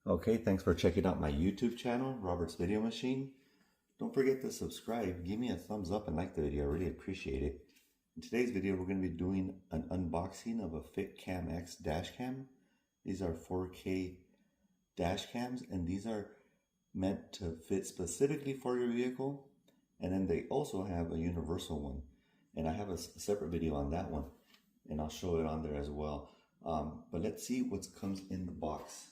Okay, thanks for checking out my YouTube channel, Robert's Video Machine. Don't forget to subscribe, give me a thumbs up and like the video, I really appreciate it. In today's video, we're going to be doing an unboxing of a FitCamX dashcam. These are 4K dashcams, and these are meant to fit specifically for your vehicle. And then they also have a universal one. And I have a separate video on that one, and I'll show it on there as well. But let's see what comes in the box.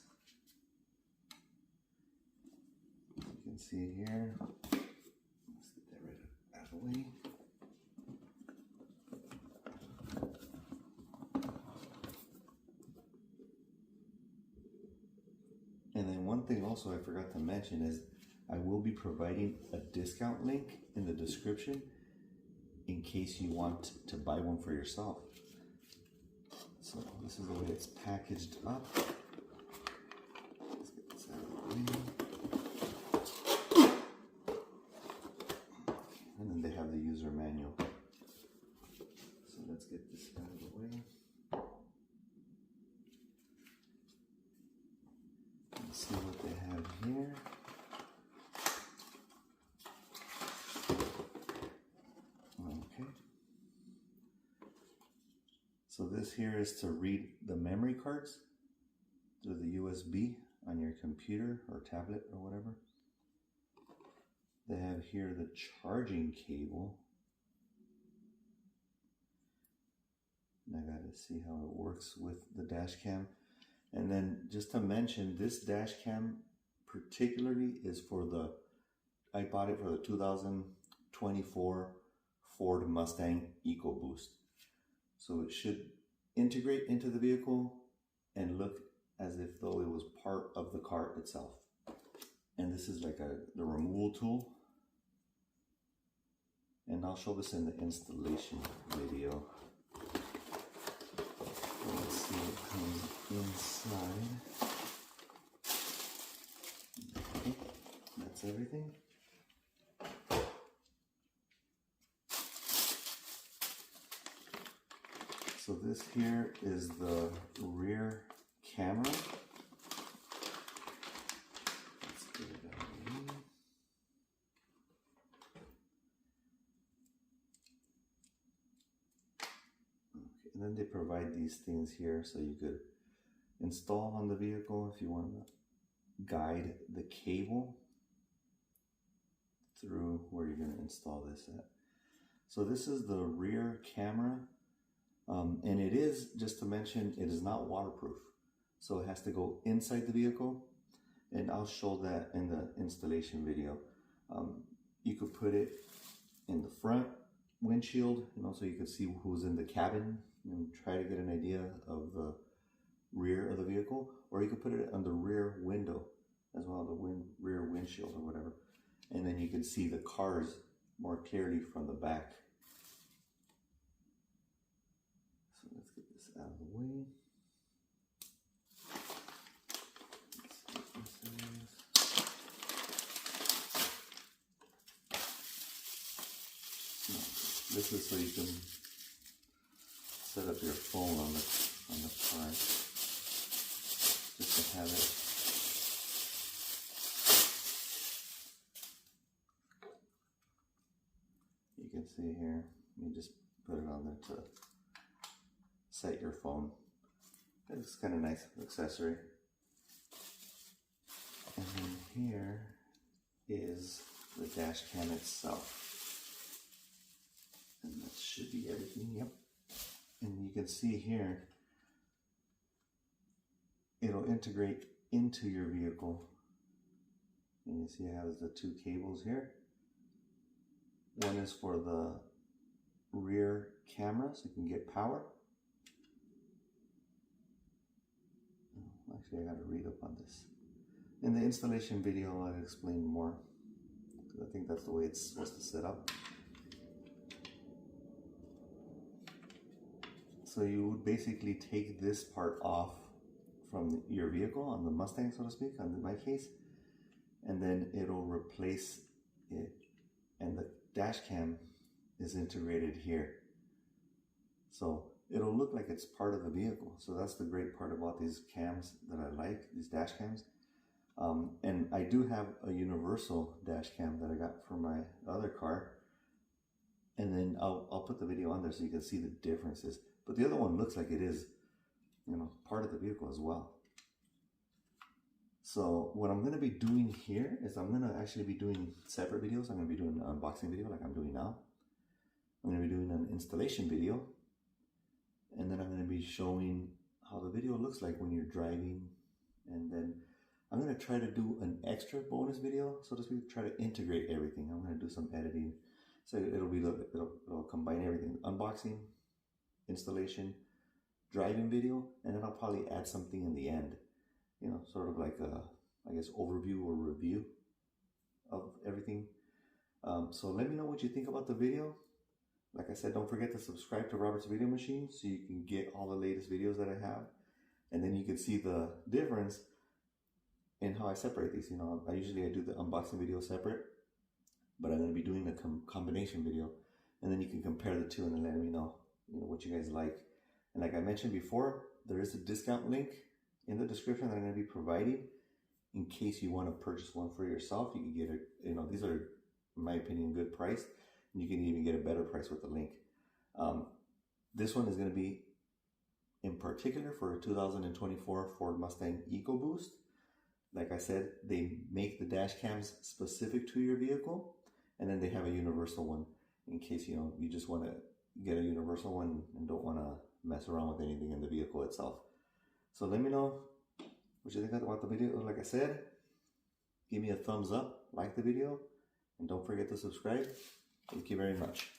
You can see here, let's get that right out of the way. And then one thing also I forgot to mention is I will be providing a discount link in the description in case you want to buy one for yourself. So this is the way it's packaged up. Let's get this out of the way. And then they have the user manual. So let's get this out of the way. Let's see what they have here. Okay. So this here is to read the memory cards through the USB on your computer or tablet or whatever. They have here the charging cable. And I gotta see how it works with the dash cam. And then just to mention, this dash cam particularly is for I bought it for the 2024 Ford Mustang EcoBoost. So it should integrate into the vehicle and look as if though it was part of the car itself. And this is like the removal tool. And I'll show this in the installation video. Let's see what comes inside. Okay, that's everything. So this here is the rear camera. Let's get it out of here. Okay, and then they provide these things here so you could install on the vehicle if you want to guide the cable through where you're going to install this at. So this is the rear camera. And it is, just to mention, it is not waterproof. So it has to go inside the vehicle. And I'll show that in the installation video. You could put it in the front windshield, and also you could see who's in the cabin and try to get an idea of the rear of the vehicle. Or you could put it on the rear window as well, the rear windshield or whatever. And then you can see the cars more clearly from the back. Let's get this out of the way. Let's see what this is. This is so you can set up your phone on the car, just to have it. You can see here, you just put it on there to set your phone. It's kind of nice accessory. And then here is the dash cam itself. And that should be everything, yep. And you can see here, it'll integrate into your vehicle. And you see it has the two cables here. One is for the rear camera, so you can get power. Actually, I got to read up on this. In the installation video, I'll explain more, because I think that's the way it's supposed to set up. So you would basically take this part off from your vehicle, on the Mustang, so to speak, in my case, and then it'll replace it, and the dash cam is integrated here. So it'll look like it's part of the vehicle. So that's the great part about these cams that I like, these dash cams. And I do have a universal dash cam that I got from my other car. And then I'll put the video on there so you can see the differences. But the other one looks like it is, you know, part of the vehicle as well. So what I'm going to be doing here is I'm going to actually be doing separate videos. I'm going to be doing an unboxing video like I'm doing now. I'm going to be doing an installation video. And then I'm going to be showing how the video looks like when you're driving. And then I'm going to try to do an extra bonus video, so to speak, try to integrate everything. I'm going to do some editing. So it'll combine everything. Unboxing, installation, driving video, and then I'll probably add something in the end. You know, sort of like a, I guess, overview or review of everything. So let me know what you think about the video. Like I said, don't forget to subscribe to Robert's Video Machine so you can get all the latest videos that I have. And then you can see the difference in how I separate these. You know, I usually do the unboxing video separate, but I'm going to be doing a combination video. And then you can compare the two and then let me know, you know, what you guys like. And like I mentioned before, there is a discount link in the description that I'm going to be providing in case you want to purchase one for yourself. You can get it, you know, these are, in my opinion, good price. And you can even get a better price with the link. This one is going to be in particular for a 2024 Ford Mustang EcoBoost. Like I said, they make the dash cams specific to your vehicle, and then they have a universal one in case, you know, you just want to get a universal one and don't want to mess around with anything in the vehicle itself. So let me know what you think about the video. Like I said, give me a thumbs up, like the video, and don't forget to subscribe. Thank you very much.